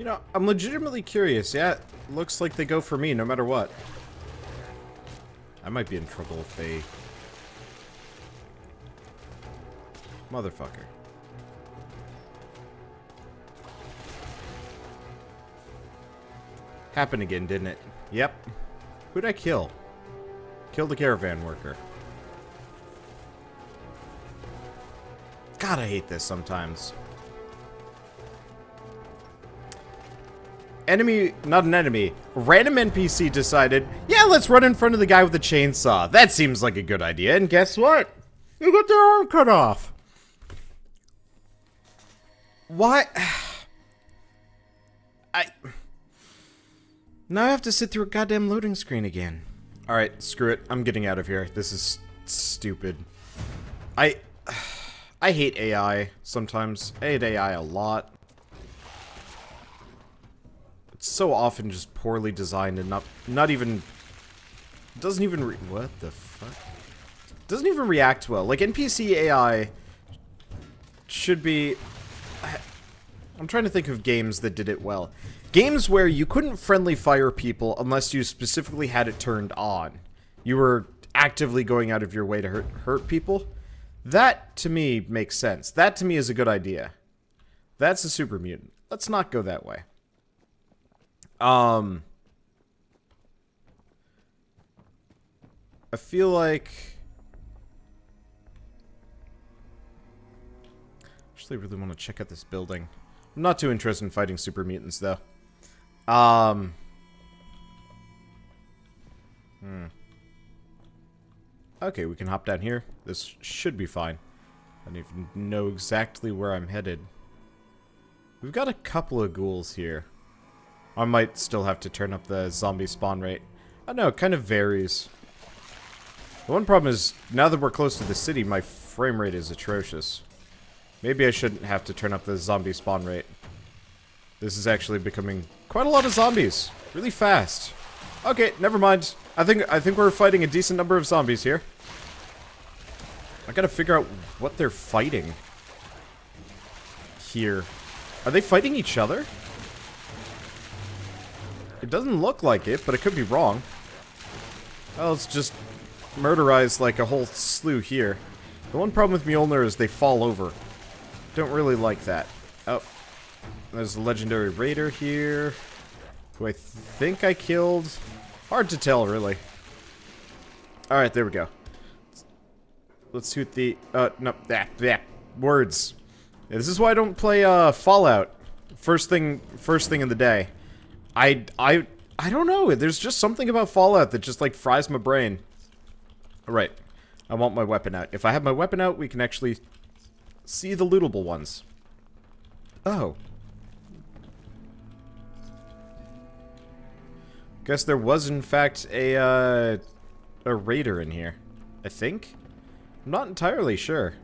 You know, I'm legitimately curious. Yeah, it looks like they go for me no matter what. I might be in trouble if they... Motherfucker. Happened again, didn't it? Yep. Who'd I kill? Killed the caravan worker. God, I hate this sometimes. Enemy, not an enemy, random NPC decided, yeah, let's run in front of the guy with the chainsaw. That seems like a good idea, and guess what? You got their arm cut off. Why? Now I have to sit through a goddamn loading screen again. Alright, screw it. I'm getting out of here. This is stupid. I hate AI sometimes. I hate AI a lot. It's so often just poorly designed and not even... Doesn't even what the fuck? Doesn't even react well. Like, NPC AI should be... I'm trying to think of games that did it well. Games where you couldn't friendly fire people unless you specifically had it turned on. You were actively going out of your way to hurt people. That, to me, makes sense. That, to me, is a good idea. That's a super mutant. Let's not go that way. I feel like... Actually, I really want to check out this building. I'm not too interested in fighting super mutants, though. Okay, we can hop down here. This should be fine. I don't even know exactly where I'm headed. We've got a couple of ghouls here. I might still have to turn up the zombie spawn rate. I don't know, it kind of varies. The one problem is, now that we're close to the city, my frame rate is atrocious. Maybe I shouldn't have to turn up the zombie spawn rate. This is actually becoming quite a lot of zombies. Really fast. Okay, never mind. I think we're fighting a decent number of zombies here. I gotta figure out what they're fighting. Here. Are they fighting each other? It doesn't look like it, but it could be wrong. Well, let's just murderize like a whole slew here. The one problem with Mjolnir is they fall over. Don't really like that. Oh. There's a legendary raider here. Who I think I killed. Hard to tell, really. Alright, there we go. Let's shoot the... no. Words. Yeah, this is why I don't play, Fallout. First thing in the day. I don't know. There's just something about Fallout that just, like, fries my brain. Alright. I want my weapon out. If I have my weapon out, we can actually see the lootable ones. Oh. Guess there was, in fact, a raider in here. I think? I'm not entirely sure.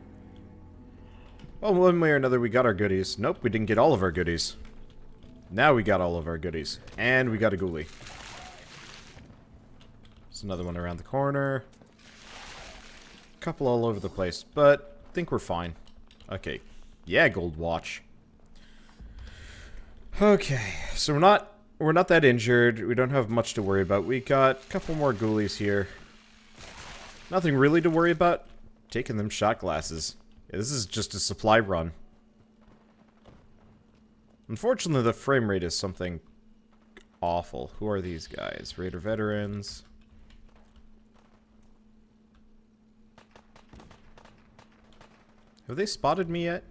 Well, one way or another, we got our goodies. Nope, we didn't get all of our goodies. Now we got all of our goodies. And we got a ghoulie. There's another one around the corner. Couple all over the place, but I think we're fine. Okay. Yeah, gold watch. Okay, so we're not that injured. We don't have much to worry about. We got a couple more ghoulies here. Nothing really to worry about. Taking them shot glasses. Yeah, this is just a supply run. Unfortunately, the frame rate is something awful. Who are these guys? Raider veterans. Have they spotted me yet?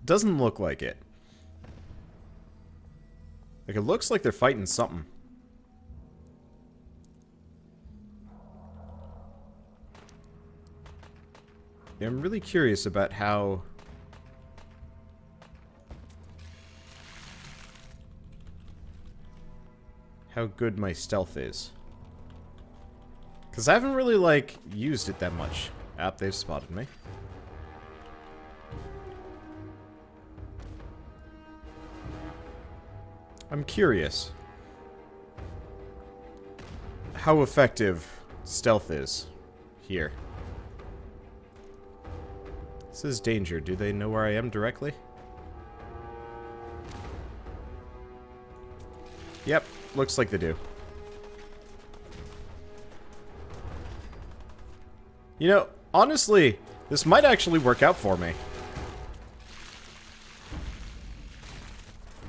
Doesn't look like it. Like, it looks like they're fighting something. Yeah, I'm really curious about how good my stealth is. Because I haven't really, like, used it that much. Ah, they've spotted me. I'm curious how effective stealth is here. This is danger. Do they know where I am directly? Yep, looks like they do. You know, honestly, this might actually work out for me.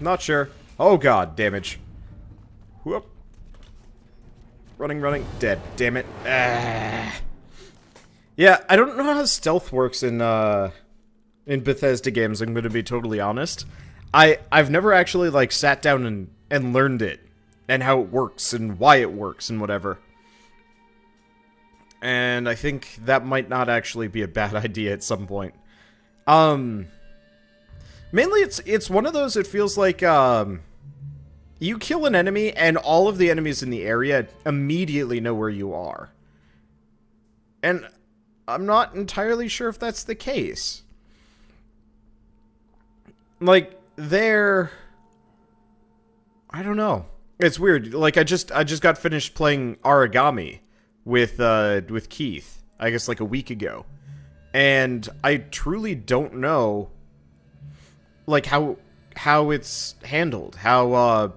Not sure. Oh god, damage. Whoop. Running, running. Dead. Damn it. Ah. Yeah, I don't know how stealth works in Bethesda games, I'm gonna be totally honest. I've never actually, like, sat down and learned it. And how it works, and why it works, and whatever. And I think that might not actually be a bad idea at some point. Mainly it's one of those, it feels like, you kill an enemy, and all of the enemies in the area immediately know where you are. And I'm not entirely sure if that's the case. Like, I don't know. It's weird. Like, I just got finished playing Origami with Keith, I guess like a week ago. And I truly don't know, like, how it's handled, how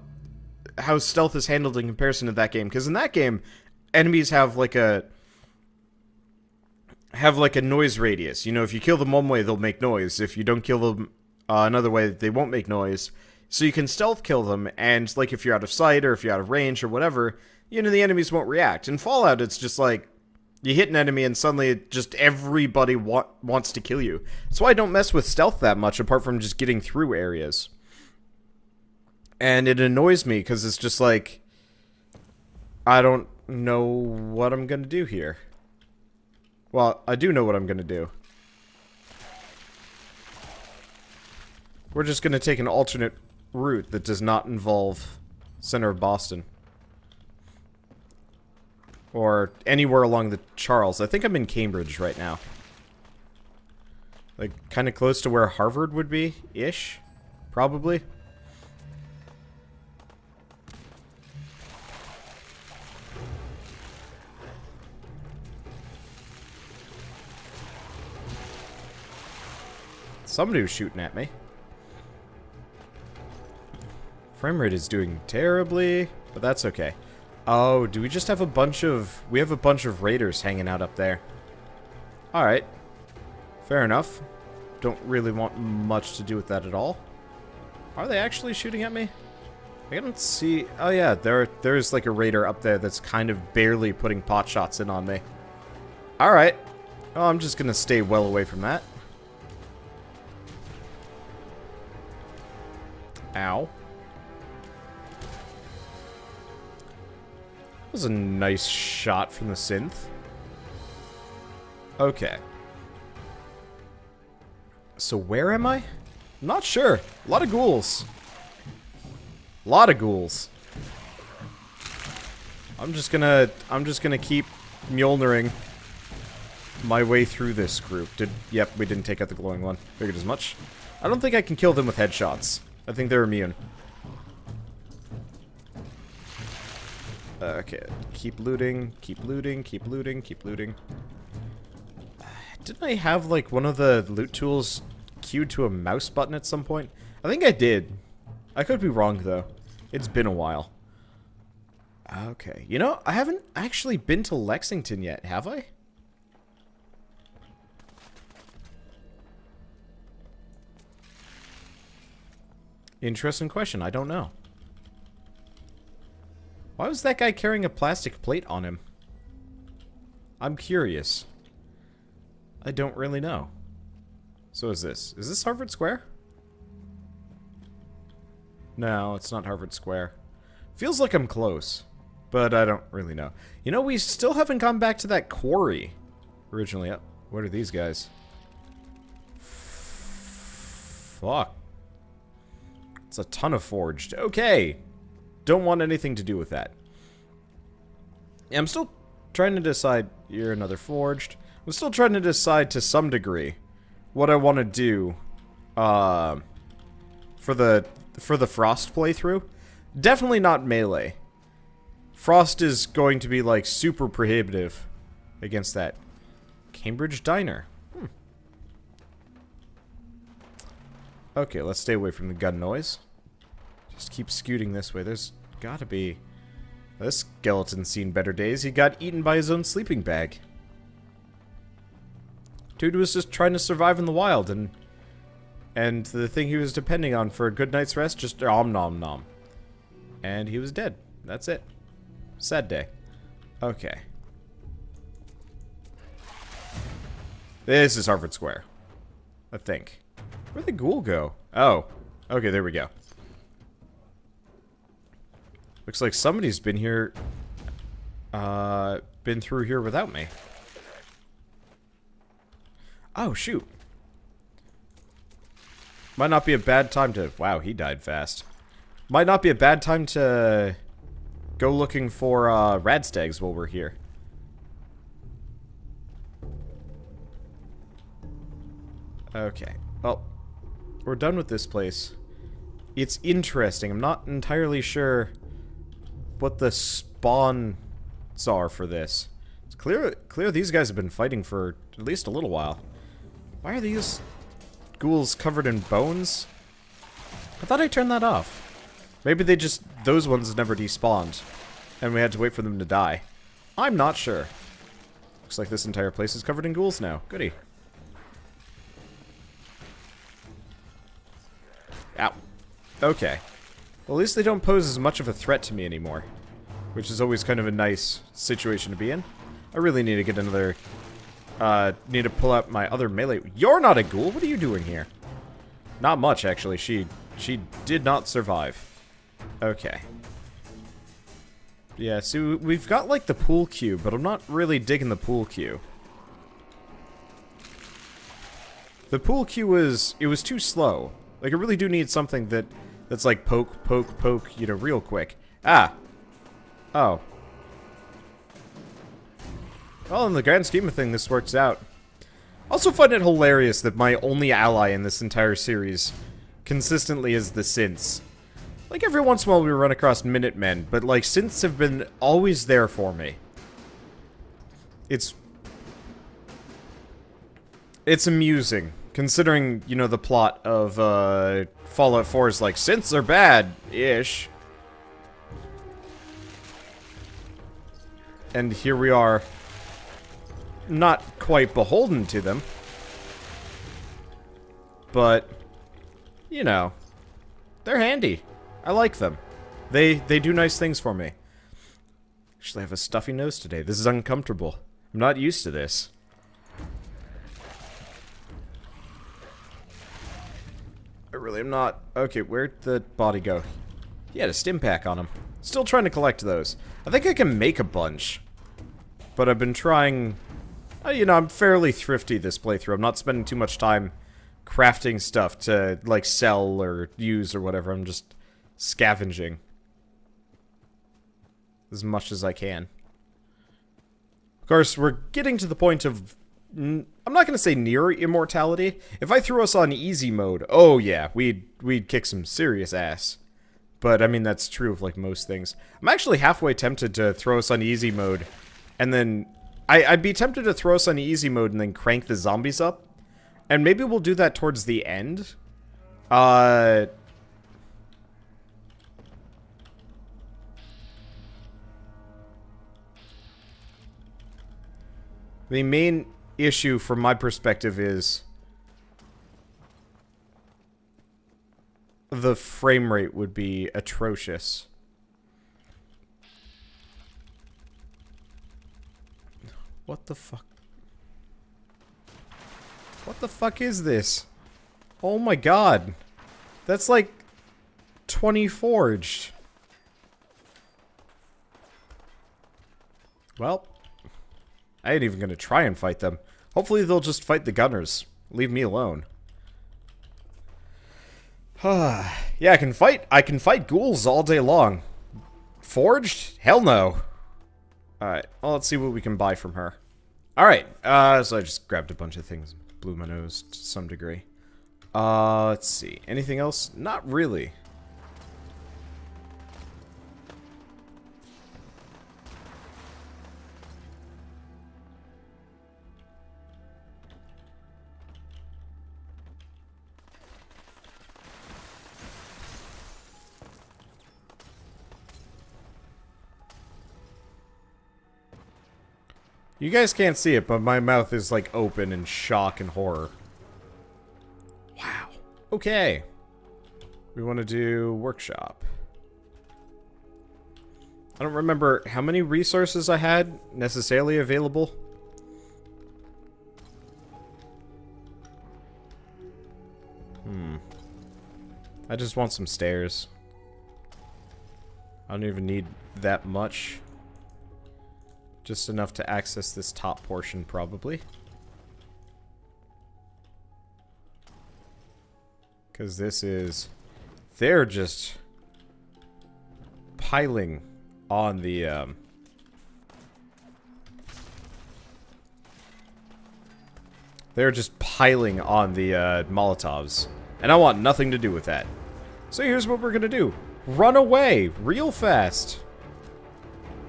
stealth is handled in comparison to that game. Because in that game, enemies have like a noise radius. You know, if you kill them one way, they'll make noise. If you don't kill them another way, they won't make noise. So you can stealth kill them, and like if you're out of sight or if you're out of range or whatever, you know, the enemies won't react. In Fallout, it's just like, you hit an enemy and suddenly just everybody wants to kill you. That's why I don't mess with stealth that much, apart from just getting through areas. And it annoys me, because it's just like, I don't know what I'm gonna do here. Well, I do know what I'm gonna do. We're just gonna take an alternate route that does not involve center of Boston. Or anywhere along the Charles. I think I'm in Cambridge right now. Like, kind of close to where Harvard would be, ish. Probably. Somebody was shooting at me. Frame rate is doing terribly, but that's okay. Oh, do we just have a bunch of... We have a bunch of raiders hanging out up there. Alright. Fair enough. Don't really want much to do with that at all. Are they actually shooting at me? I don't see... Oh yeah, there's like a raider up there that's kind of barely putting pot shots in on me. Alright. Oh, I'm just gonna stay well away from that. Ow. That was a nice shot from the synth. Okay. So where am I? I'm not sure. A lot of ghouls. A lot of ghouls. I'm just gonna keep Mjolniring my way through this group. Yep, we didn't take out the glowing one. Figured as much. I don't think I can kill them with headshots. I think they're immune. Okay, keep looting, keep looting, keep looting, keep looting. Didn't I have, like, one of the loot tools queued to a mouse button at some point? I think I did. I could be wrong, though. It's been a while. Okay. You know, I haven't actually been to Lexington yet, have I? Interesting question. I don't know. Why was that guy carrying a plastic plate on him? I'm curious. I don't really know. So is this Harvard Square? No, it's not Harvard Square. Feels like I'm close, but I don't really know. You know, we still haven't gone back to that quarry. Originally, what are these guys? Fuck. It's a ton of forged. Okay. Don't want anything to do with that. Yeah, I'm still trying to decide. You're another forged. I'm still trying to decide to some degree what I want to do for the Frost playthrough. Definitely not melee. Frost is going to be like super prohibitive against that. Cambridge Diner. Okay, let's stay away from the gun noise. Just keep scooting this way. There's gotta be... This skeleton's seen better days. He got eaten by his own sleeping bag. Dude was just trying to survive in the wild, and the thing he was depending on for a good night's rest just om nom nom. And he was dead. That's it. Sad day. Okay. This is Harvard Square. I think. Where'd the ghoul go? Oh. Okay, there we go. Looks like somebody's been here, been through here without me. Oh, shoot. Might not be a bad time to... Wow, he died fast. Might not be a bad time to go looking for, radstags while we're here. Okay. Well, we're done with this place. It's interesting. I'm not entirely sure what the spawns are for this. It's clear these guys have been fighting for at least a little while. Why are these ghouls covered in bones? I thought I turned that off. Maybe they just... Those ones never despawned. And we had to wait for them to die. I'm not sure. Looks like this entire place is covered in ghouls now. Goody. Ow. Okay. Well, at least they don't pose as much of a threat to me anymore. Which is always kind of a nice situation to be in. I really need to get another... need to pull out my other melee... You're not a ghoul! What are you doing here? Not much, actually. She did not survive. Okay. Yeah, so we've got, like, the pool cue, but I'm not really digging the pool cue. The pool cue was... It was too slow. Like, I really do need something that's like poke, poke, poke, you know, real quick. Ah! Oh. Well, in the grand scheme of things, this works out. Also find it hilarious that my only ally in this entire series consistently is the synths. Like, every once in a while we run across Minutemen, but, like, synths have been always there for me. It's amusing, considering, you know, the plot of, Fallout 4 is like, synths are bad-ish. And here we are, not quite beholden to them. But, you know, they're handy. I like them. They do nice things for me. Actually, I have a stuffy nose today. This is uncomfortable. I'm not used to this. I really am not. Okay, where'd the body go? He had a stim pack on him. Still trying to collect those. I think I can make a bunch. But I've been trying... you know, I'm fairly thrifty this playthrough. I'm not spending too much time crafting stuff to, like, sell or use or whatever. I'm just scavenging as much as I can. Of course, we're getting to the point of... I'm not going to say near immortality. If I threw us on easy mode, oh yeah, we'd kick some serious ass. But, I mean, that's true of, like, most things. I'm actually halfway tempted to throw us on easy mode, and then... I'd be tempted to throw us on easy mode and then crank the zombies up. And maybe we'll do that towards the end. The main issue from my perspective is... the frame rate would be atrocious. What the fuck? What the fuck is this? Oh my god. That's like 20 forged. Well, I ain't even gonna try and fight them. Hopefully they'll just fight the gunners. Leave me alone. Yeah, I can fight ghouls all day long. Forged? Hell no. Alright, well, let's see what we can buy from her. Alright, so I just grabbed a bunch of things. Blew my nose to some degree. Let's see. Anything else? Not really. You guys can't see it, but my mouth is like open in shock and horror. Wow. Okay. We want to do workshop. I don't remember how many resources I had necessarily available. I just want some stairs. I don't even need that much. Just enough to access this top portion, probably. Because this is... They're just... piling on the, They're just piling on the, Molotovs. And I want nothing to do with that. So here's what we're gonna do. Run away real fast.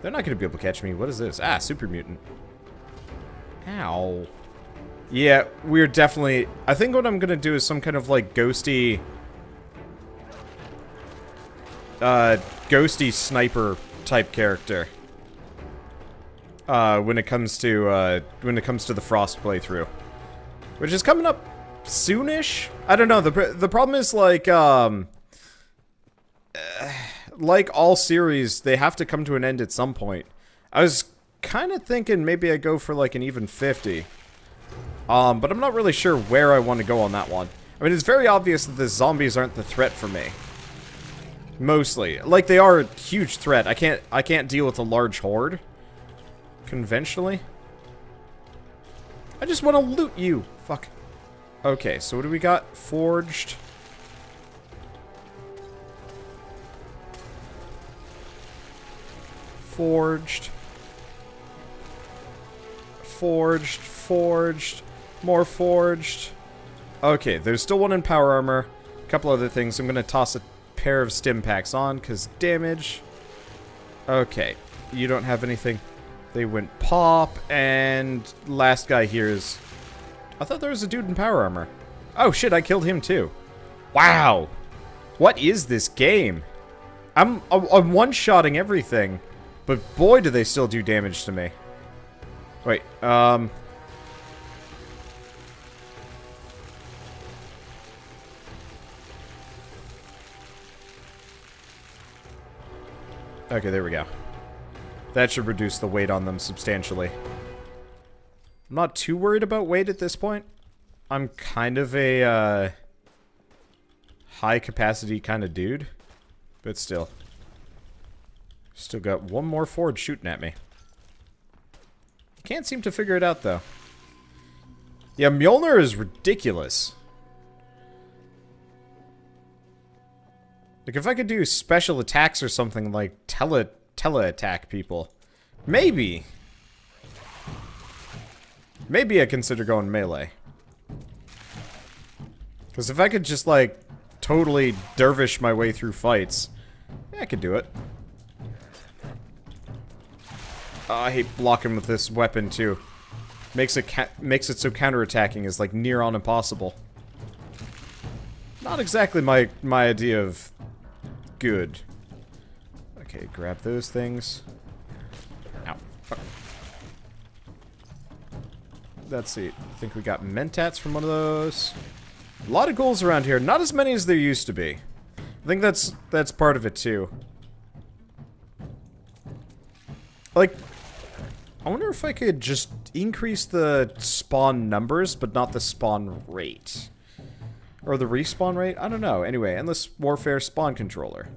They're not gonna be able to catch me. What is this? Ah, super mutant. Ow. Yeah, we're definitely... I think what I'm gonna do is some kind of, like, ghosty... ghosty sniper type character. When it comes to the Frost playthrough. Which is coming up soonish? I don't know. The problem is, like all series, they have to come to an end at some point. I was kind of thinking maybe I go for like an even 50. But I'm not really sure where I want to go on that one. I mean, it's very obvious that the zombies aren't the threat for me. Mostly. Like, they are a huge threat. I can't deal with a large horde. Conventionally. I just want to loot you. Fuck. Okay, so what do we got? Forged. Forged. Forged. Forged. More forged. Okay, there's still one in power armor. A couple other things. I'm going to toss a pair of stim packs on, because damage. Okay, you don't have anything. They went pop, and last guy here is... I thought there was a dude in power armor. Oh shit, I killed him too. Wow. What is this game? I'm one-shotting everything, but boy do they still do damage to me. Wait, okay, there we go. That should reduce the weight on them substantially. I'm not too worried about weight at this point. I'm kind of a, high-capacity kind of dude. But still. Still got one more forge shooting at me. Can't seem to figure it out, though. Yeah, Mjolnir is ridiculous. Like, if I could do special attacks or something like tele-attack people. Maybe. Maybe I consider going melee. Because if I could just, like, totally dervish my way through fights, yeah, I could do it. Oh, I hate blocking with this weapon, too. Makes it so counterattacking is, like, near on impossible. Not exactly my idea of good. Okay, grab those things. Ow. Fuck. Let's see. I think we got mentats from one of those. A lot of ghouls around here. Not as many as there used to be. I think that's part of it, too. Like, I wonder if I could just increase the spawn numbers, but not the spawn rate. Or the respawn rate? I don't know. Anyway, Endless Warfare spawn controller.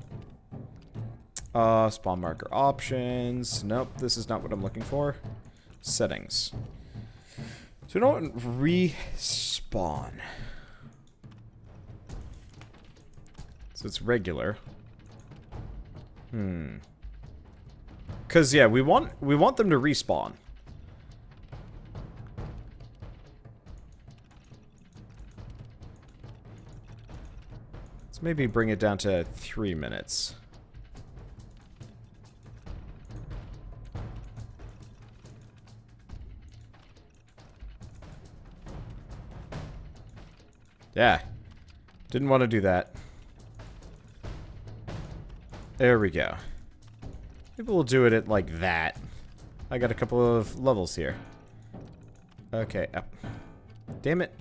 Spawn marker options. Nope, this is not what I'm looking for. Settings. So we don't respawn. So it's regular. Cause yeah, we want them to respawn. Let's maybe bring it down to 3 minutes. Yeah. Didn't want to do that. There we go. Maybe we'll do it at like that. I got a couple of levels here. Okay. Damn it.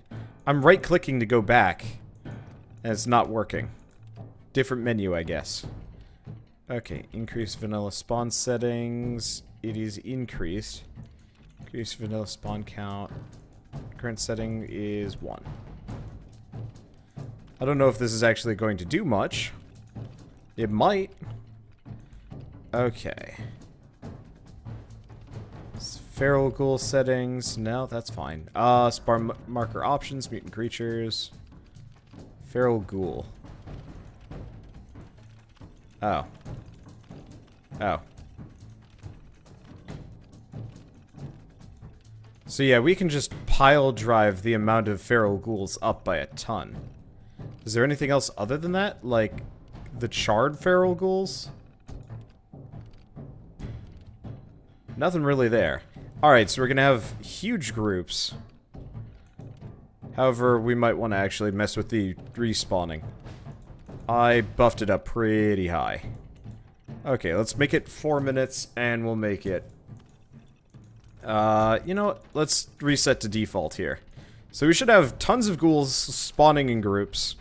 I'm right-clicking to go back. And it's not working. Different menu, I guess. Okay. Increase vanilla spawn settings. It is increased. Increase vanilla spawn count. Current setting is 1. I don't know if this is actually going to do much. It might. Okay. Feral ghoul settings. No, that's fine. Spawn marker options, mutant creatures. Feral ghoul. Oh. Oh. So yeah, we can just pile drive the amount of feral ghouls up by a ton. Is there anything else other than that? Like, the charred feral ghouls? Nothing really there. Alright, so we're gonna have huge groups. However, we might want to actually mess with the respawning. I buffed it up pretty high. Okay, let's make it 4 minutes, and we'll make it... you know what? Let's reset to default here. So we should have tons of ghouls spawning in groups.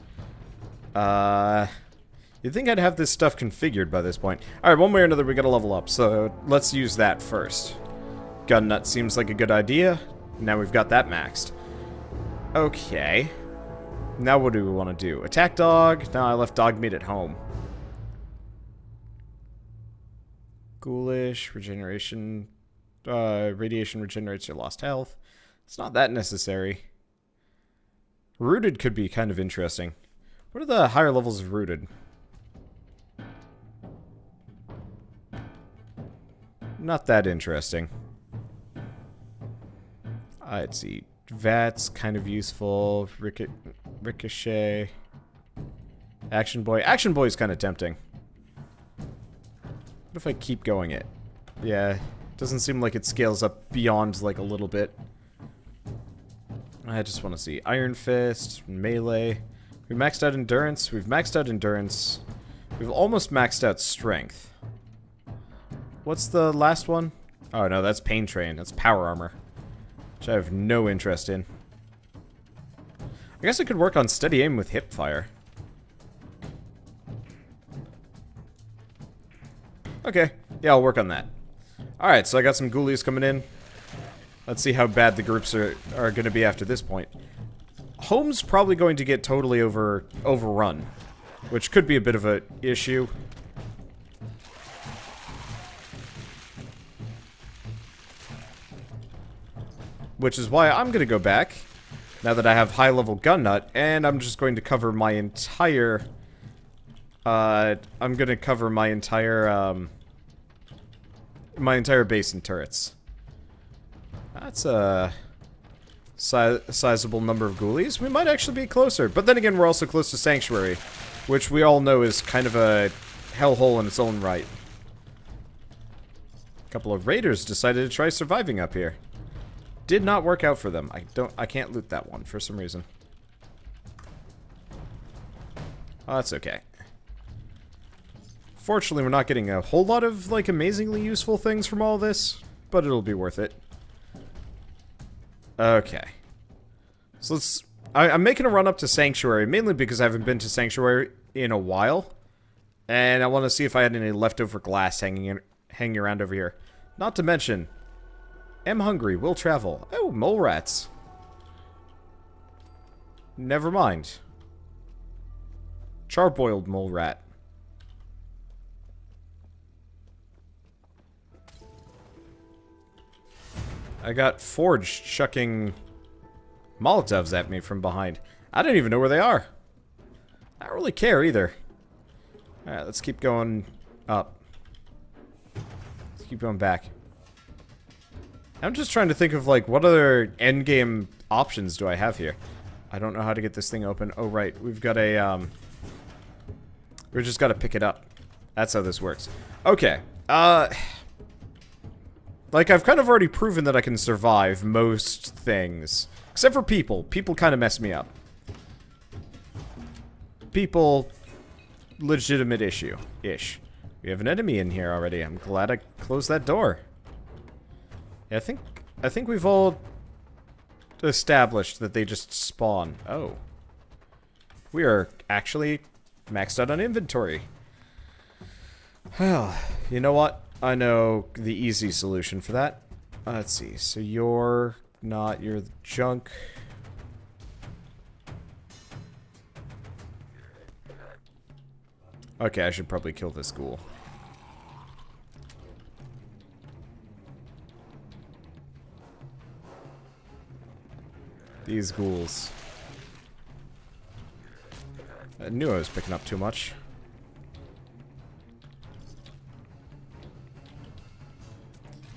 You'd think I'd have this stuff configured by this point. Alright, one way or another we gotta level up, so let's use that first. Gun nut seems like a good idea. Now we've got that maxed. Okay. Now what do we want to do? Attack dog? No, I left dogmeat at home. Ghoulish, regeneration... radiation regenerates your lost health. It's not that necessary. Rooted could be kind of interesting. What are the higher levels of rooted? Not that interesting. Let's see. Vats, kind of useful. Ricochet. Action Boy. Action Boy's kind of tempting. What if I keep going it? Yeah. Doesn't seem like it scales up beyond, like, a little bit. I just want to see. Iron Fist. Melee. We maxed out Endurance. We've maxed out Endurance. We've almost maxed out Strength. What's the last one? Oh, no, that's Pain Train. That's Power Armor. Which I have no interest in. I guess I could work on Steady Aim with Hip Fire. Okay. Yeah, I'll work on that. Alright, so I got some ghoulies coming in. Let's see how bad the groups are going to be after this point. Home's probably going to get totally overrun. Which could be a bit of an issue. Which is why I'm going to go back, now that I have high-level gun nut, and I'm just going to cover my entire... I'm going to cover my entire base in turrets. That's a sizable number of ghoulies. We might actually be closer, but then again, we're also close to Sanctuary, which we all know is kind of a hellhole in its own right. A couple of raiders decided to try surviving up here. Did not work out for them. I can't loot that one for some reason. Oh, that's okay. Fortunately, we're not getting a whole lot of, like, amazingly useful things from all this, but it'll be worth it. Okay. So let's... I'm making a run up to Sanctuary, mainly because I haven't been to Sanctuary in a while. And I want to see if I had any leftover glass hanging around over here. Not to mention... Am hungry, will travel. Oh, mole rats. Never mind. Charboiled mole rat. I got Forge chucking Molotovs at me from behind. I don't even know where they are. I don't really care either. Alright, let's keep going up. Let's keep going back. I'm just trying to think of, like, what other endgame options do I have here? I don't know how to get this thing open. Oh, right. We've got a, we just gotta pick it up. That's how this works. Okay. Like, I've kind of already proven that I can survive most things. Except for people. People kind of mess me up. People... legitimate issue. Ish. We have an enemy in here already. I'm glad I closed that door. Yeah, I think we've all established that they just spawn. Oh. We are actually maxed out on inventory. Well, you know what? I know the easy solution for that. Let's see. So you're not, you're the junk. Okay, I should probably kill this ghoul. These ghouls. I knew I was picking up too much.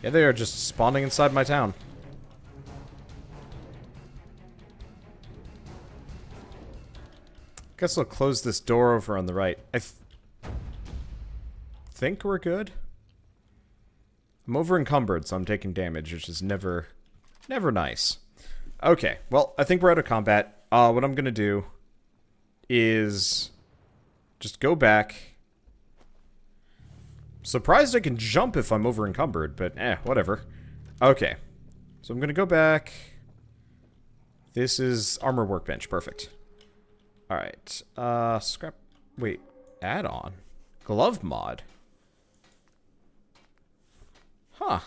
Yeah, they are just spawning inside my town. Guess I'll close this door over on the right. I think we're good. I'm over encumbered, so I'm taking damage, which is never nice. Okay, well, I think we're out of combat. What I'm gonna do is just go back. Surprised I can jump if I'm over encumbered, but whatever. Okay, so I'm gonna go back. This is armor workbench, perfect. Alright, scrap, wait, add-on? Glove mod? Huh.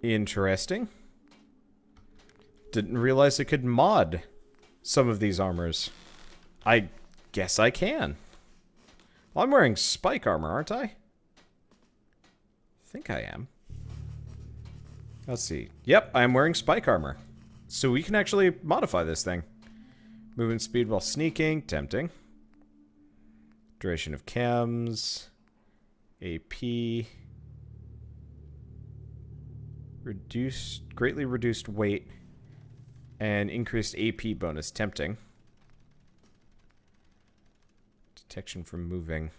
Interesting. Didn't realize I could mod some of these armors. I guess I can. Well, I'm wearing spike armor, aren't I? I think I am. Let's see. Yep, I'm wearing spike armor. So we can actually modify this thing. Movement speed while sneaking, tempting. Duration of chems. AP. Greatly reduced weight. And increased AP bonus, tempting. Detection from moving.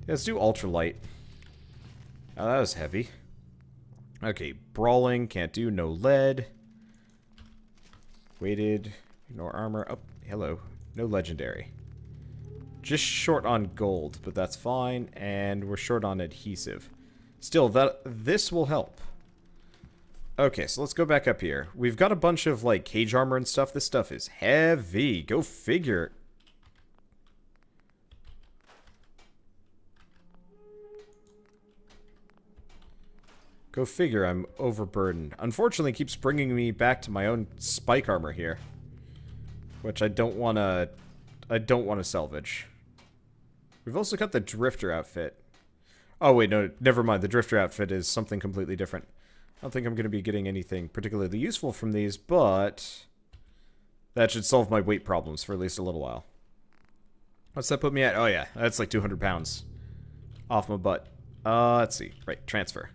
Yeah, let's do ultralight. Oh, that was heavy. Okay, brawling, can't do, no lead. Weighted, ignore armor. Oh, hello. No legendary. Just short on gold, but that's fine. And we're short on adhesive. Still, this will help. Okay, so let's go back up here. We've got a bunch of, like, cage armor and stuff. This stuff is heavy. Go figure. Go figure, I'm overburdened. Unfortunately, it keeps bringing me back to my own spike armor here. Which I don't want to salvage. We've also got the drifter outfit. Oh, wait, no, never mind. The drifter outfit is something completely different. I don't think I'm going to be getting anything particularly useful from these, but that should solve my weight problems for at least a little while. What's that put me at? Oh, yeah, that's like 200 pounds off my butt. Let's see. Right, transfer.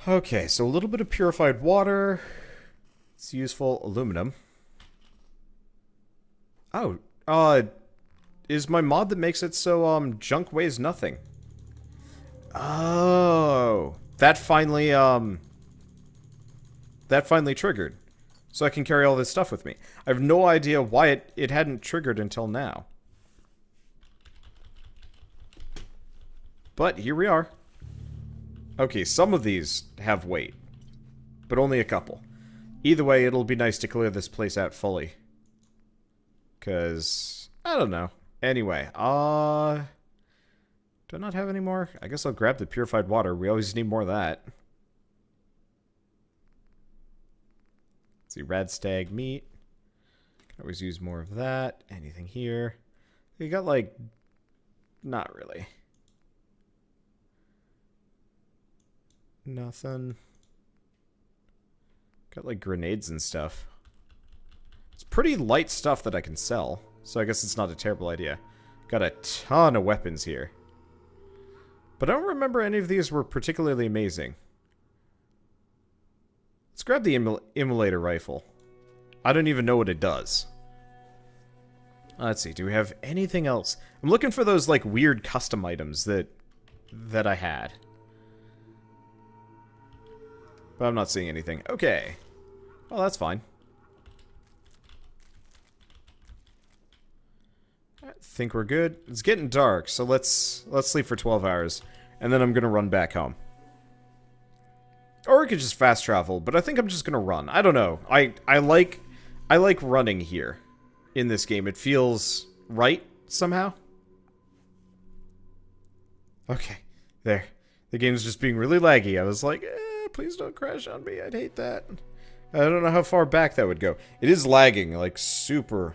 Okay, so a little bit of purified water. It's useful. Aluminum. Oh, is my mod that makes it so, junk weighs nothing. Oh, that finally triggered. So I can carry all this stuff with me. I have no idea why it hadn't triggered until now. But here we are. Okay, some of these have weight, but only a couple. Either way, it'll be nice to clear this place out fully. 'Cause, I don't know. Anyway, do I not have any more? I guess I'll grab the purified water. We always need more of that. Let's see, radstag meat. Can always use more of that. Anything here? We got, like, not really. Nothing. Got, like, grenades and stuff. It's pretty light stuff that I can sell, so I guess it's not a terrible idea. Got a ton of weapons here. But I don't remember any of these were particularly amazing. Let's grab the immolator rifle. I don't even know what it does. Let's see, do we have anything else? I'm looking for those, like, weird custom items that I had. But I'm not seeing anything. Okay. Well, that's fine. think we're good. It's getting dark, so let's sleep for 12 hours, and then I'm gonna run back home. Or we could just fast travel, but I think I'm just gonna run. I don't know. I like running here in this game. It feels right somehow. Okay, there. The game's just being really laggy. I was like, please don't crash on me. I'd hate that. I don't know how far back that would go. It is lagging, like, super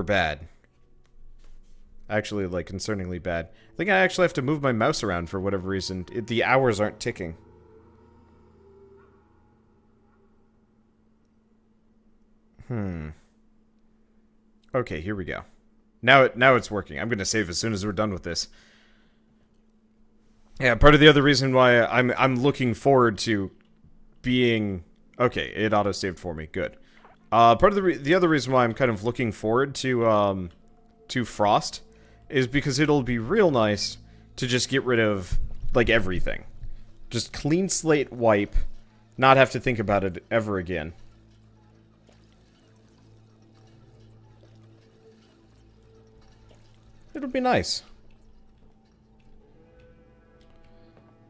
bad. Actually, like, concerningly bad. I think I actually have to move my mouse around for whatever reason. The hours aren't ticking. Okay, here we go. Now it's working. I'm gonna save as soon as we're done with this. Yeah, part of the other reason why I'm looking forward to being... Okay, it auto-saved for me. Good. Part of the other reason why I'm kind of looking forward to Frost is because it'll be real nice to just get rid of, like, everything. Just clean slate wipe, not have to think about it ever again. It'll be nice.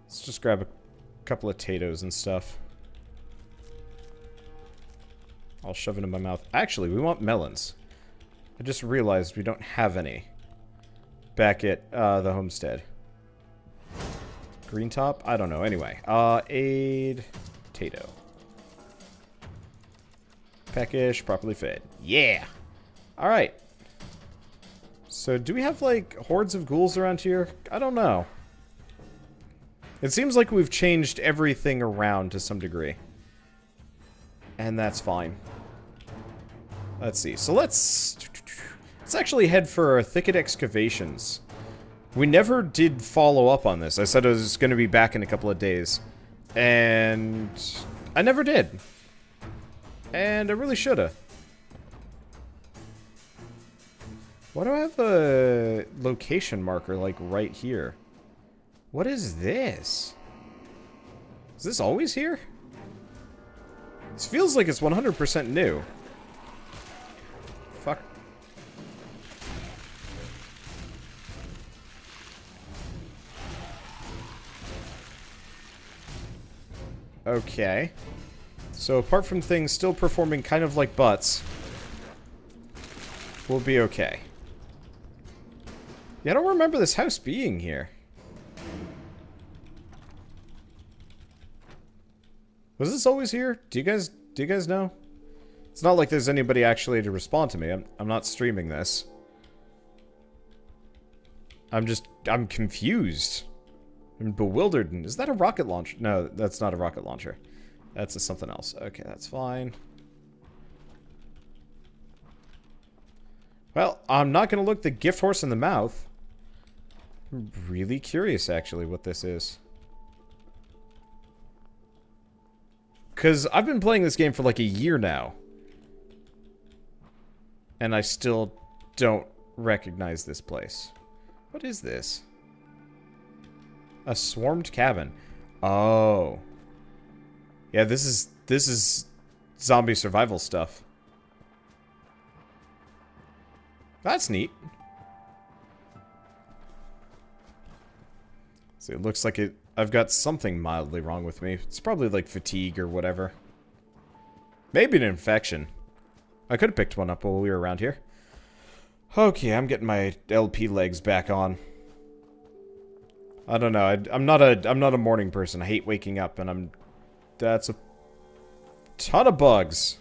Let's just grab a couple of potatoes and stuff. I'll shove it in my mouth. Actually, we want melons. I just realized we don't have any back at the homestead. Green top? I don't know. Anyway, aid potato. Peckish, properly fed. Yeah! Alright. So, do we have, like, hordes of ghouls around here? I don't know. It seems like we've changed everything around to some degree. And that's fine. Let's see. So let's actually head for thicket excavations. We never did follow up on this. I said I was going to be back in a couple of days. And I never did. And I really shoulda. Why do I have a location marker, like, right here? What is this? Is this always here? This feels like it's 100% new. Fuck. Okay. So apart from things still performing kind of like butts, we'll be okay. Yeah, I don't remember this house being here. Was this always here? Do you guys know? It's not like there's anybody actually to respond to me. I'm not streaming this. I'm confused. I'm bewildered. Is that a rocket launcher? No, that's not a rocket launcher. That's something else. Okay, that's fine. Well, I'm not gonna look the gift horse in the mouth. I'm really curious, actually, what this is. Because I've been playing this game for like a year now. And I still don't recognize this place. What is this? A swarmed cabin. Oh. Yeah, this is zombie survival stuff. That's neat. So it looks like I've got something mildly wrong with me. It's probably like fatigue or whatever. Maybe an infection. I could have picked one up while we were around here. Okay, I'm getting my LP legs back on. I don't know. I'm not a morning person. I hate waking up, and that's a ton of bugs.